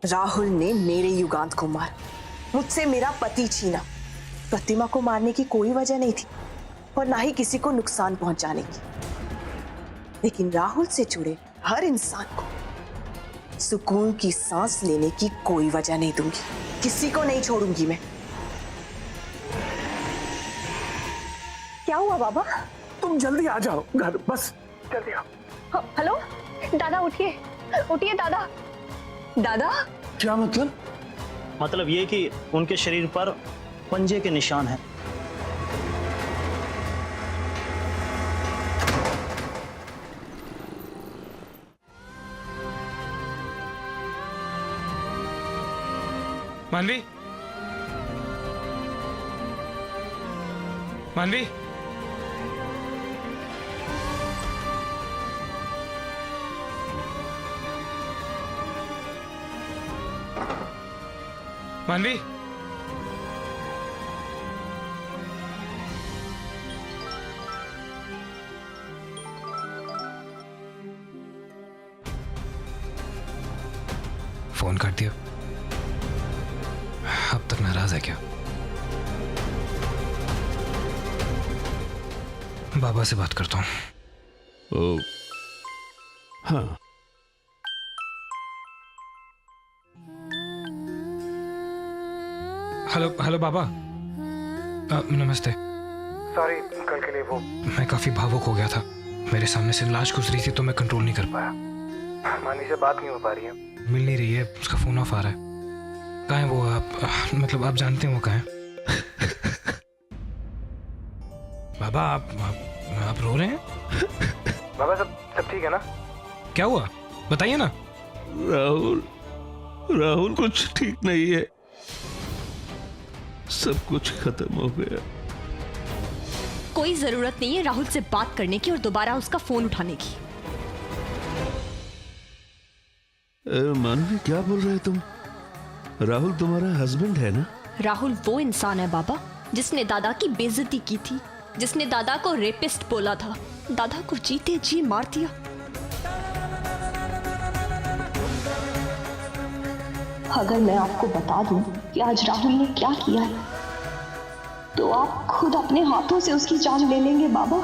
राहुल ने मेरे युगांत को मार, मुझसे मेरा पति छीना। प्रतिमा को मारने की कोई वजह नहीं थी और ना ही किसी को नुकसान पहुंचाने की, लेकिन राहुल से जुड़े हर इंसान को सुकून की सांस लेने की कोई वजह नहीं दूंगी। किसी को नहीं छोड़ूंगी मैं। क्या हुआ बाबा? तुम जल्दी आ जाओ घर, बस जल्दी आओ। हेलो दादा, उठिए उठिए दादा। दादा क्या मतलब? मतलब ये कि उनके शरीर पर पंजे के निशान हैं। मानवी, मानवी, मानवी, फोन कर दिया। अब तक नाराज है क्या? बाबा से बात करता हूँ। ओ, हाँ। हेलो हेलो बाबा, नमस्ते। सॉरी, कल के लिए वो मैं काफी भावुक हो गया था। मेरे सामने से लाश गुजरी थी तो मैं कंट्रोल नहीं कर पाया। मानी से बात नहीं हो पा रही है। मिल नहीं रही है, उसका फोन ऑफ आ रहा है। कहाँ है वो? आप मतलब आप जानते हैं वो कहाँ है? बाबा आप रो रहे हैं? बाबा सब ठीक है ना? क्या हुआ बताइए ना। राहुल कुछ ठीक नहीं है, सब कुछ खत्म हो गया। कोई जरूरत नहीं है राहुल से बात करने की और दोबारा उसका फोन उठाने की। मानवी क्या बोल रहे तुम? राहुल तुम्हारा हस्बैंड है ना? राहुल वो इंसान है बाबा जिसने दादा की बेइज्जती की थी, जिसने दादा को रेपिस्ट बोला था, दादा को जीते जी मार दिया। अगर मैं आपको बता दूं कि आज राहुल ने क्या किया है तो आप खुद अपने हाथों से उसकी जान ले लेंगे बाबा।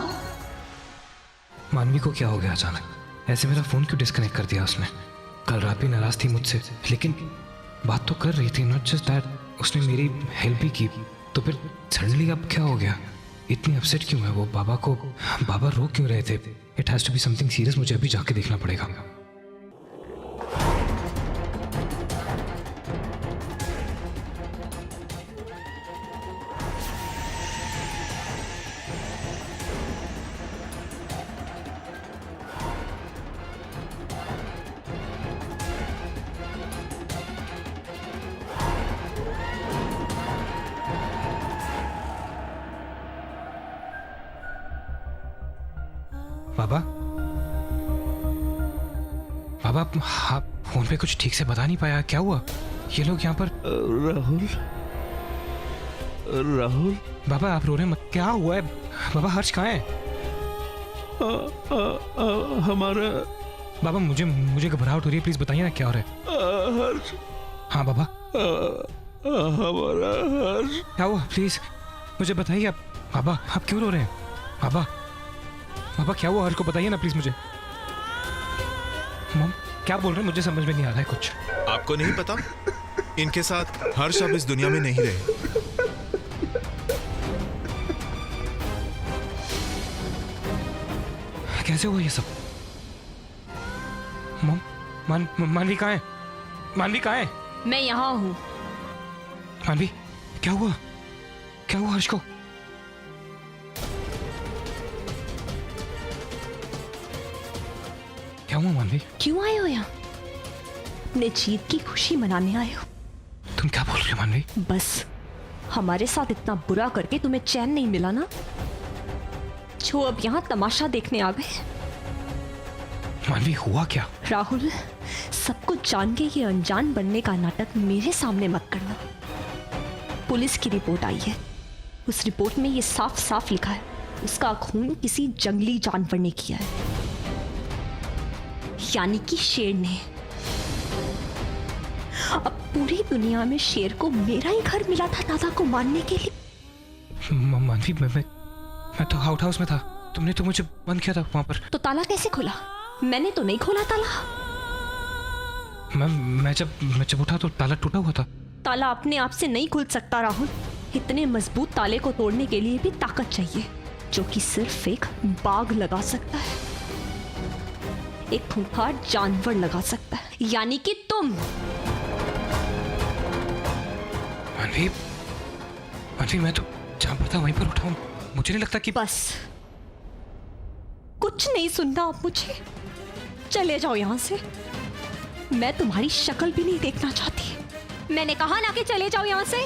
मानवी को क्या हो गया अचानक? ऐसे मेरा फोन क्यों डिस्कनेक्ट कर दिया उसने? कल रात भी नाराज थी मुझसे, लेकिन बात तो कर रही थी। नॉट जस्ट दैट, उसने मेरी हेल्प भी की। तो फिर सडनली अब क्या हो गया? इतनी अपसेट क्यों है वो? बाबा रो क्यों रहे थे? It has to be something serious. मुझे अभी जाके देखना पड़ेगा। बाबा आप फोन पे कुछ ठीक से बता नहीं पाया, क्या हुआ? ये लोग यहाँ पर। राहुल बाबा आप रो रहे हैं मत। क्या हुआ है बाबा? हर्ष कहाँ है? हमारा बाबा मुझे घबराहट हो रही है, प्लीज बताइए ना क्या हो रहा है। हर्ष। हाँ बाबा हमारा हर्ष। क्या हुआ प्लीज मुझे बताइए आप। बाबा आप क्यों रो रहे हैं? बाबा क्या हुआ? हर्ष को बताइए ना प्लीज मुझे। मम क्या बोल रहे हैं? मुझे समझ में नहीं आ रहा है कुछ। आपको नहीं पता? इनके साथ हर्ष अब इस दुनिया में नहीं रहे। कैसे हुआ ये सब? मम मानवी कहाँ है? मानवी कहाँ है? मैं यहाँ हूँ। मानवी क्या हुआ? क्या हुआ हर्ष को? क्या हुआ मानवी? क्यों आए हो यहाँ? अपने जीत की खुशी मनाने आए हो? तुम क्या बोल रही हो मानवी? बस हमारे साथ इतना बुरा करके तुम्हें चैन नहीं मिला ना, जो अब यहाँ तमाशा देखने आ गए। मानवी हुआ क्या? राहुल सब कुछ जान के ये अनजान बनने का नाटक मेरे सामने मत करना। पुलिस की रिपोर्ट आई है, उस रिपोर्ट में ये साफ साफ लिखा है उसका खून किसी जंगली जानवर ने किया है, यानी कि शेर ने। अब पूरी दुनिया में शेर को मेरा ही घर मिला था दादा को मारने के लिए। मानवी, मैं तो आउट हाउस में था, तुमने तो मुझे बंद किया था वहां पर। तो ताला कैसे खुला? मैंने तो नहीं खोला ताला। मैं जब उठा तो ताला टूटा हुआ था। ताला अपने आप से नहीं खुल सकता राहुल, इतने मजबूत ताले को तोड़ने के लिए भी ताकत चाहिए, जो कि सिर्फ एक बाघ लगा सकता है, एक खूंखार जानवर लगा सकता है, यानी कि तुम। मानवी, मैं तो जहां पर था वहीं पर उठा हूं, मुझे नहीं लगता कि। बस कुछ नहीं सुनना अब मुझे, चले जाओ यहां से। मैं तुम्हारी शक्ल भी नहीं देखना चाहती। मैंने कहा ना कि चले जाओ यहां से।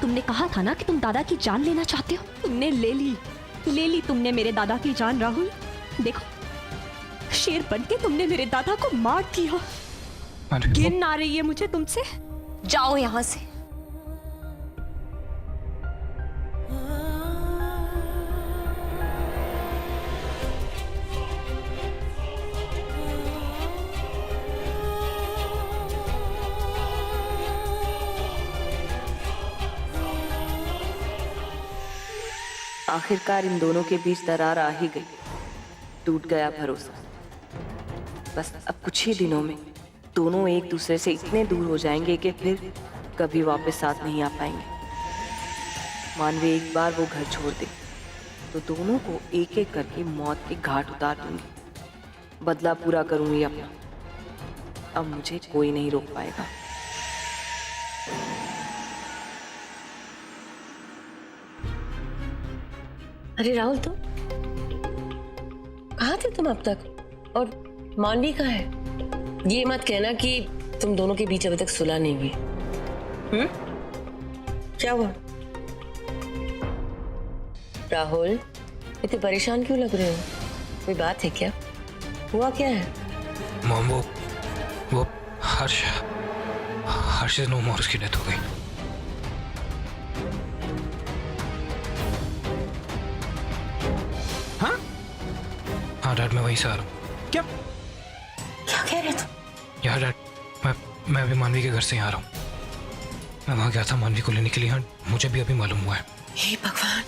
तुमने कहा था ना कि तुम दादा की जान लेना चाहते हो, तुमने ले ली तुमने मेरे दादा की जान। राहुल देखो, शेर बनके तुमने मेरे दादा को मार दिया। घिन आ रही है मुझे तुमसे, जाओ यहां से। आखिरकार इन दोनों के बीच दरार आ ही गई, टूट गया भरोसा। बस अब कुछ ही दिनों में दोनों एक दूसरे से इतने दूर हो जाएंगे कि फिर कभी वापस साथ नहीं आ पाएंगे। मानवी एक बार वो घर छोड़ दे तो दोनों को एक एक करके मौत के घाट उतार दूंगी, बदला पूरा करूंगी अपना। अब मुझे कोई नहीं रोक पाएगा। अरे राहुल, तुम कहाँ थे तुम अब तक? और मानवी कहाँ है? ये मत कहना कि तुम दोनों के बीच अभी तक सुलह नहीं हुई। क्या हुआ राहुल? इतने परेशान क्यों लग रहे हो? कोई बात है क्या? हुआ क्या है? मॉम, वो हर्ष नो मोर, उसकी डेथ हो गई। हाँ डैड, मैं वहीं से आ रहा हूँ। क्या कह रहे तुम? यार डैड, मैं अभी मानवी के घर से यहाँ आ रहा हूँ। मैं वहाँ गया था मानवी को लेने के लिए, हाँ मुझे भी अभी मालूम हुआ है। हे भगवान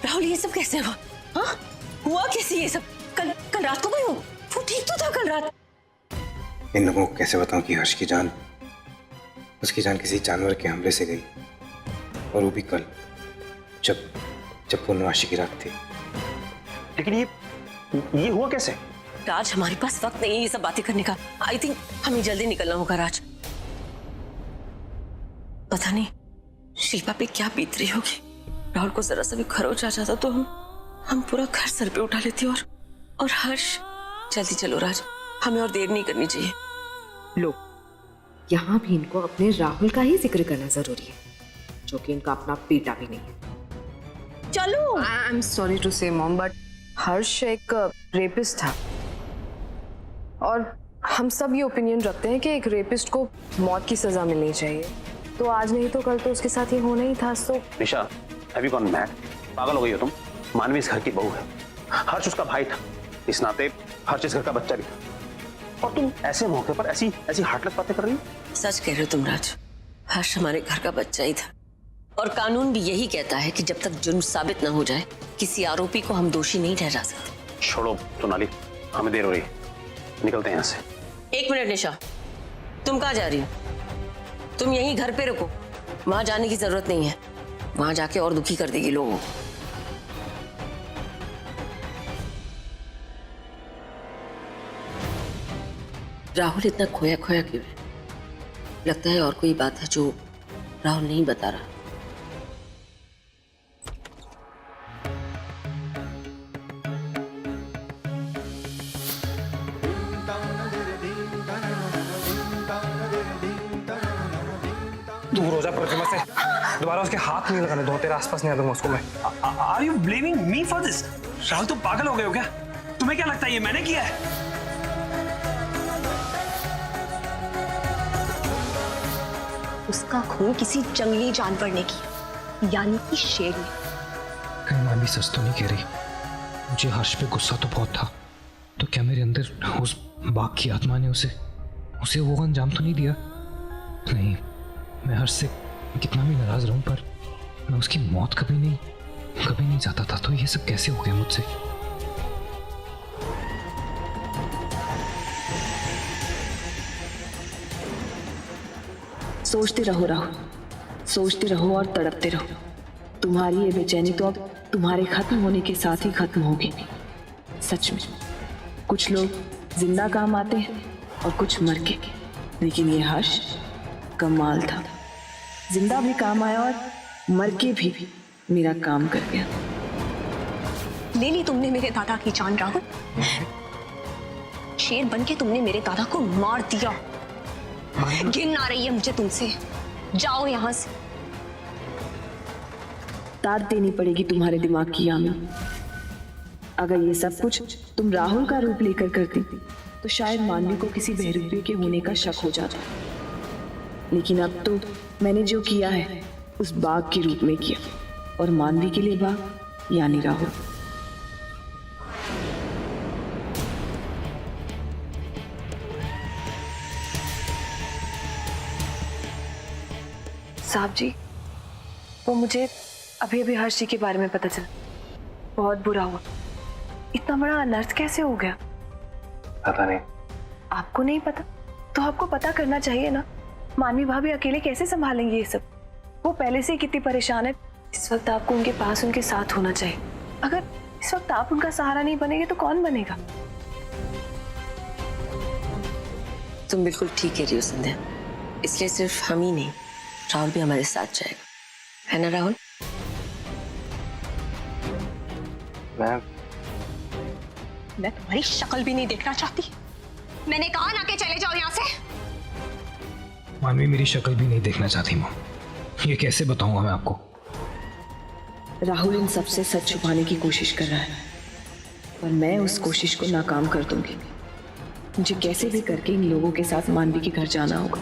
राहुल, ये सब कैसे हुआ? हाँ हुआ कैसे ये सब? कल रात को गई हो? वो ठीक तो था कल रात। इन लोगों को कैसे बताऊं कि हर्ष की जान, उसकी जान किसी जानवर के हमले से गई, और वो भी कल, जब पूर्णमासी की रात थी। लेकिन ये हुआ कैसे? राज, हमारे पास वक्त नहीं है ये सब बातें करने का। आई थिंक हमें जल्दी निकलना होगा राज। पता नहीं शिल्पा पे क्या बीत रही होगी। राहुल को जरा सा भी खरोच आ जाता तो हम पूरा घर सर पे उठा लेते। और हर्ष, जल्दी चलो राज, हमें और देर नहीं करनी चाहिए। लो, यहाँ भी इनको अपने राहुल का ही जिक्र करना जरूरी है, जो कि इनका अपना बेटा भी नहीं है। चलो। आई एम सॉरी टू से मॉम, बट हर्ष एक रेपिस्ट था, और हम सब ये ओपिनियन रखते हैं कि एक रेपिस्ट को मौत की सजा मिलनी चाहिए। तो आज नहीं तो कल तो उसके साथ ये होना ही था। सो निशा, हैव यू गॉन मैड? पागल हो गई हो तुम? मानवी इस घर की बहू है, हर्ष उसका भाई था, इस नाते हर्ष इस घर का बच्चा भी था, और तुम ऐसे मौके पर ऐसी हार्टलेस बातें कर रही हो। सच कह रहे हो तुम राज, हर्ष हमारे घर का बच्चा ही था, और कानून भी यही कहता है कि जब तक जुर्म साबित न हो जाए किसी आरोपी को हम दोषी नहीं ठहरा सकते। छोड़ो सोनाली, हमें देर हो रही है, निकलते हैं यहाँ से। एक मिनट निशा, तुम कहाँ जा रही हो? तुम यहीं घर पे रुको, वहां जाने की जरूरत नहीं है, वहां जाके और दुखी कर देगी लोगों को। राहुल इतना खोया खोया क्यों है? लगता है और कोई बात है जो राहुल नहीं बता रहा। दूर हो जा प्रतिमा से, दोबारा उसके हाथ नहीं लगाने दो, तेरे आसपास नहीं आ दूंगा उसको मैं। Are you blaming me for this? Rahul, तुम पागल हो गए हो क्या? तुम्हें क्या लगता है ये मैंने किया है? उसका खून किसी जंगली जानवर ने किया, यानी कि शेर ने। कहीं मानवी सच तो नहीं कह रही? मुझे हर्ष पे गुस्सा तो बहुत था, तो क्या मेरे अंदर उस बाघ की आत्मा ने उसे वो अंजाम तो नहीं दिया? नहीं, मैं हर्ष से कितना भी नाराज रहूं, पर मैं उसकी मौत कभी नहीं चाहता था। तो ये सब कैसे हो गया मुझसे? सोचते रहो राहुल, सोचते रहो और तड़पते रहो। तुम्हारी ये बेचैनी तो अब तुम्हारे खत्म होने के साथ ही खत्म होगी। सच में कुछ लोग जिंदा काम आते हैं और कुछ मर के, लेकिन ये हर्ष कमाल था, जिंदा भी काम आया और मर के भी मेरा काम कर गया। ले ली तुमने मेरे दादा की जान राहुल। शेर बनके तुमने मेरे दादा को मार दिया। घिन आ रही है मुझे तुमसे, जाओ यहां से। दाद देनी पड़ेगी तुम्हारे दिमाग की यामी। अगर ये सब कुछ तुम राहुल का रूप लेकर करती तो शायद मानवी को किसी बहरूपी के होने का शक हो जाता, लेकिन अब तो मैंने जो किया है उस बाघ के रूप में किया, और मानवी के लिए बाघ यानी राहुल। साहब जी, वो मुझे अभी अभी हर्ष जी के बारे में पता चला। बहुत बुरा हुआ। इतना बड़ा अनर्थ कैसे हो गया? पता नहीं। आपको नहीं पता तो आपको पता करना चाहिए ना। मानवी भाभी अकेले कैसे संभालेंगे ये सब? वो पहले से ही कितनी परेशान है। इस वक्त आपको उनके पास उनके साथ होना चाहिए। अगर इस वक्त आप उनका सहारा नहीं बनेंगे तो कौन बनेगा? तुम बिल्कुल ठीक कह रही हो संध्या, इसलिए सिर्फ हम ही नहीं, राहुल भी हमारे साथ जाएगा, है ना राहुल? मैं तुम्हारी शक्ल भी नहीं देखना चाहती। मैंने कहा ना कि चले जाओ यहाँ से। मानवी मेरी शक्ल भी नहीं देखना चाहती माँ। ये कैसे बताऊंगा मैं आपको? राहुल इन सबसे सच छुपाने की कोशिश कर रहा है, पर मैं उस कोशिश को नाकाम कर दूंगी। मुझे कैसे भी करके इन लोगों के साथ मानवी के घर जाना होगा,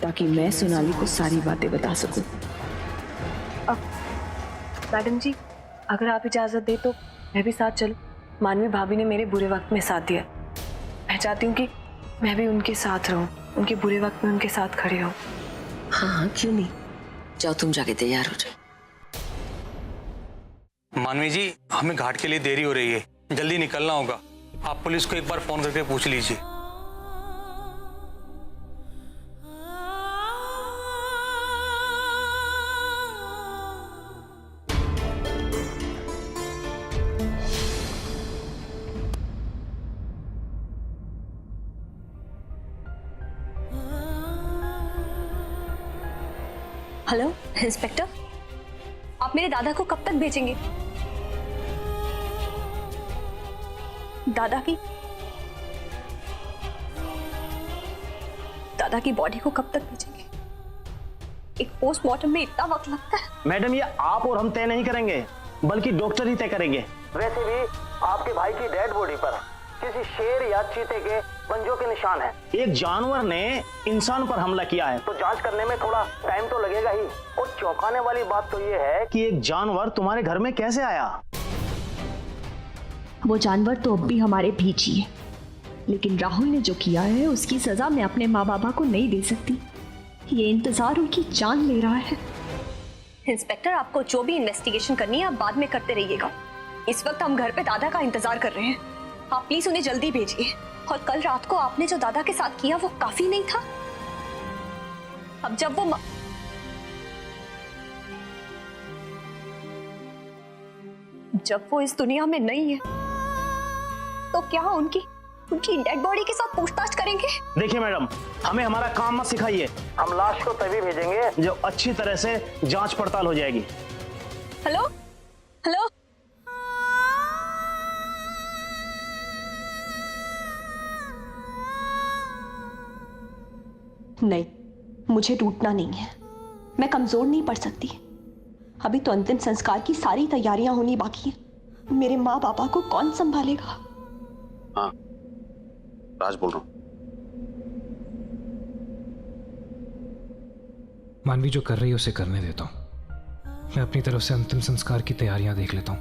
ताकि मैं सोनाली को सारी बातें बता सकूं। अब मैडम जी, अगर आप इजाजत दे तो मैं भी साथ चलूं। मानवी भाभी ने मेरे बुरे वक्त में साथ दिया। मैं चाहती हूँ कि मैं भी उनके साथ रहूं, उनके बुरे वक्त में उनके साथ खड़े हूं। हाँ हाँ, क्यों नहीं। जाओ तुम जाके तैयार हो जाओ। मानवी जी, हमें घाट के लिए देरी हो रही है, जल्दी निकलना होगा। आप पुलिस को एक बार फोन करके पूछ लीजिए। हेलो इंस्पेक्टर, आप मेरे दादा को कब तक भेजेंगे? दादा की बॉडी को कब तक भेजेंगे? एक पोस्टमार्टम में इतना वक्त लगता है? मैडम, ये आप और हम तय नहीं करेंगे, बल्कि डॉक्टर ही तय करेंगे। वैसे भी आपके भाई की डेड बॉडी पर किसी शेर या चीते के पंजों के निशान हैं। एक जानवर ने इंसान पर हमला किया है, तो जांच करने में थोड़ा टाइम तो लगेगा ही। और चौंकाने वाली बात तो ये है कि एक जानवर तुम्हारे घर में कैसे आया? वो जानवर तो अब भी हमारे बीच ही है, लेकिन राहुल ने जो किया है उसकी सजा मैं अपने माँ बाबा को नहीं दे सकती। ये इंतजार उनकी जान ले रहा है। इंस्पेक्टर, आपको जो भी इन्वेस्टिगेशन करनी है आप बाद में करते रहिएगा। इस वक्त हम घर पे दादा का इंतजार कर रहे हैं। आप प्लीज उन्हें जल्दी भेजिए। और कल रात को आपने जो दादा के साथ किया वो काफी नहीं था? अब जब वो इस दुनिया में नहीं है तो क्या उनकी डेड बॉडी के साथ पूछताछ करेंगे? देखिए मैडम, हमें हमारा काम मत सिखाइए। हम लाश को तभी भेजेंगे जो अच्छी तरह से जांच पड़ताल हो जाएगी। हेलो हेलो, नहीं, मुझे टूटना नहीं है। मैं कमजोर नहीं पड़ सकती। अभी तो अंतिम संस्कार की सारी तैयारियां होनी बाकी है। मेरे माँ बाबा को कौन संभालेगा? हाँ, राज बोल रहा हूं। मानवी जो कर रही है उसे करने देता हूं। मैं अपनी तरफ से अंतिम संस्कार की तैयारियां देख लेता हूं।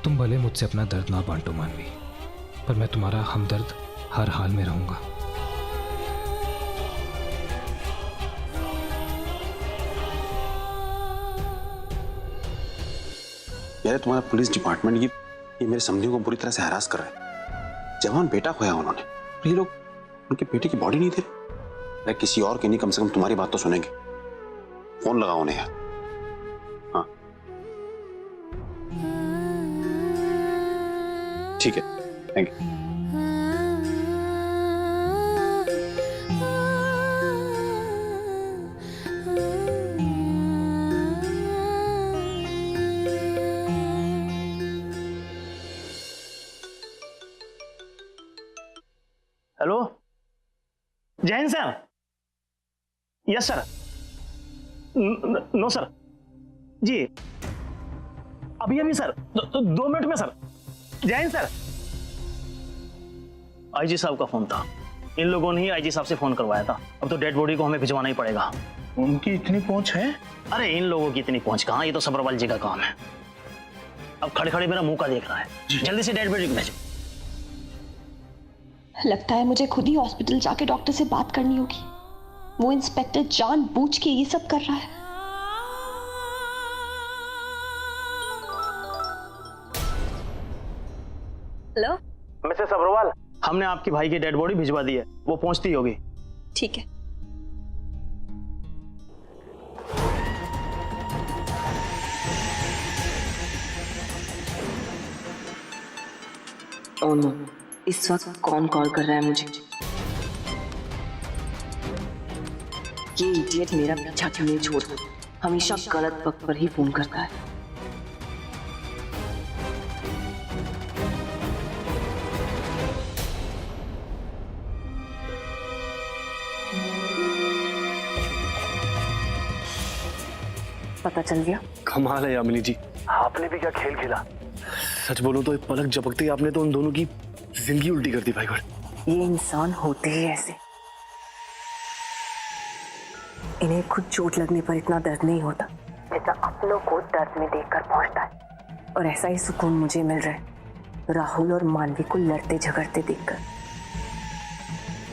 तुम भले मुझसे अपना दर्द ना बांटो मानवी, पर मैं तुम्हारा हमदर्द हर हाल में रहूंगा। यार तुम्हारा पुलिस डिपार्टमेंट ये मेरे समझियों को बुरी तरह से हरास कर रहे हैं। जवान बेटा खोया उन्होंने, ये लोग उनके बेटे की बॉडी नहीं दे रहे। किसी और की नहीं, कम से कम तुम्हारी बात तो सुनेंगे। फोन लगाओ उन्हें यार। हाँ ठीक है, thank you. Hello Jain sir. Yes sir. No sir ji, अभी अभी सर 2 मिनट में सर। जैन सर, आईजी साहब का फोन था, इन लोगों ने ही आईजी साहब से फोन करवाया था। अब तो डेड बॉडी को हमें भिजवाना ही पड़ेगा। उनकी इतनी पहुंच है? अरे इन लोगों की इतनी पहुंच कहां, ये तो सब्रवाल जी का काम है। अब खड़े खड़े मेरा मुंह का देख रहा है। जल्दी से डेड बॉडी को भेजो। लगता है मुझे खुद ही हॉस्पिटल जाके डॉक्टर से बात करनी होगी। वो इंस्पेक्टर जानबूझ के ये सब कर रहा है। हेलो मिसेस अग्रवाल, हमने आपके भाई की डेड बॉडी भिजवा दी है, वो पहुंचती होगी। ठीक है। ओह नो, इस वक्त कौन कॉल कर रहा है मुझे? ये इडियट मेरा पीछा क्यों नहीं छोड़ता? हमेशा गलत वक्त पर ही फोन करता है। पता चल गया? कमाल है यामिनी जी, आपने भी क्या खेल खेला। सच बोलो तो एक पलक झपकते ही आपने तो उन दोनों की जिंदगी उल्टी कर दी भाई। ये इंसान होते ही ऐसे। इन्हें खुद चोट लगने पर इतना दर्द नहीं होता जितना अपनों को दर्द में देखकर पहुंचता है। और ऐसा ही सुकून मुझे मिल रहा है राहुल और मानवी को लड़ते झगड़ते देखकर,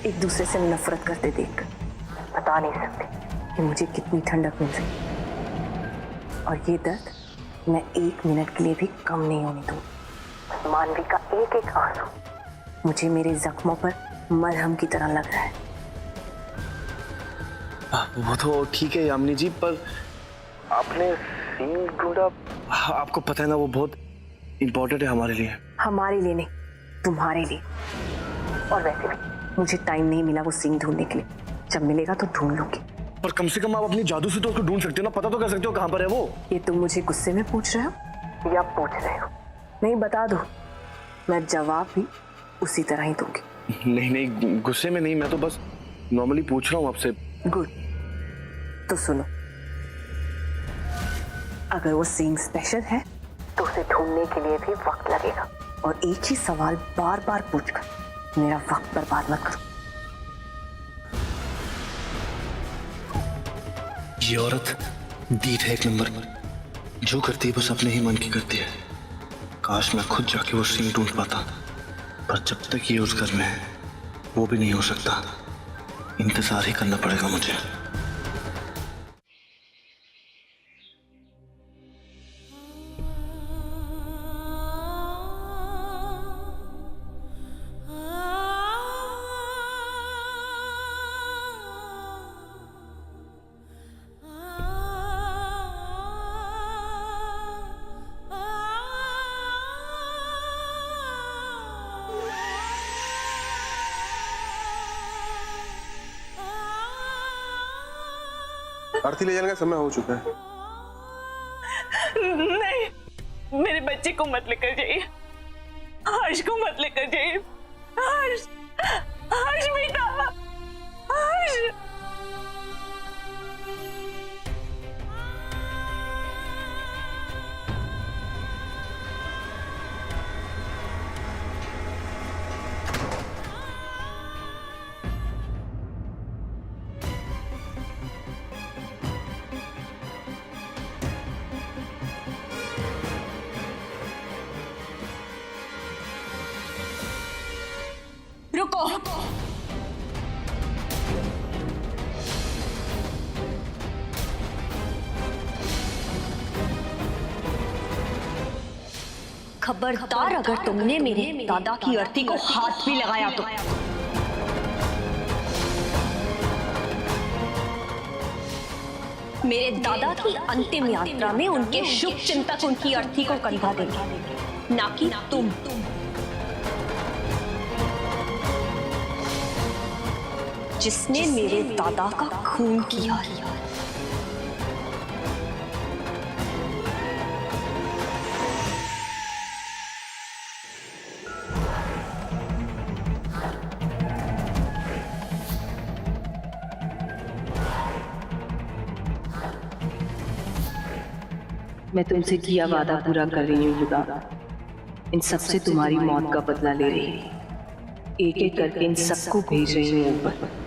एक दूसरे से नफरत करते देखकर। बता नहीं सकते कि मुझे कितनी ठंडक मिल रही है। और ये दर्द मैं 1 मिनट के लिए भी कम नहीं होने दूंगी। मानवी का एक एक आंसू मुझे मेरे जख्मों पर मरहम की तरह लग रहा है। वो तो ठीक है यामिनी जी, पर आपने सींग ढूंढा, आपको पता है ना वो बहुत इंपॉर्टेंट है हमारे लिए। हमारे लिए नहीं, तुम्हारे लिए। और वैसे भी मुझे टाइम नहीं मिला वो सींग ढूंढने के लिए। जब मिलेगा तो ढूंढ लूंगी। पर कम से कम आप अपनी जादू से तो उसको ढूंढ सकते हो ना, पता तो कर सकते हो कहां पर है वो। ये तुम मुझे गुस्से में पूछ रहे हो या पूछ रहे हो? नहीं, बता दो, मैं जवाब भी उसी तरह ही दूंगी। नहीं नहीं, गुस्से में नहीं, मैं तो बस नॉर्मली पूछ रहा हूँ आपसे। गुड, तो सुनो, अगर वो सींग स्पेशल है तो उसे ढूंढने के लिए भी वक्त लगेगा। और एक ही सवाल बार बार पूछकर मेरा वक्त बर्बाद मत करो। ये औरत डीठ है 1 नंबर, जो करती है बस अपने ही मन की करती है। काश मैं खुद जाके वो सींग ढूंढ पाता, पर जब तक ये उस घर में है वो भी नहीं हो सकता। इंतजार ही करना पड़ेगा मुझे। आरती ले जाने का समय हो चुका है। नहीं, मेरे बच्चे को मत लेकर जाइए। हर्ष को मत लेकर जाइए। हर्ष, हर्ष बेटा, हर्ष। रुको। खबरदार अगर तुमने मेरे दादा की अर्थी को हाथ भी लगाया तो मेरे दादा की अंतिम यात्रा में उनके शुभ चिंतक उनकी अर्थी को कंधा देंगे, ना कि तुम। जिसने मेरे दादा का खून किया। मैं तुमसे किया वादा पूरा कर रही हूँ युगा। इन सबसे तुम्हारी मौत का बदला ले रही हूँ। एक एक करके इन सबको भेज रही हूँ ऊपर।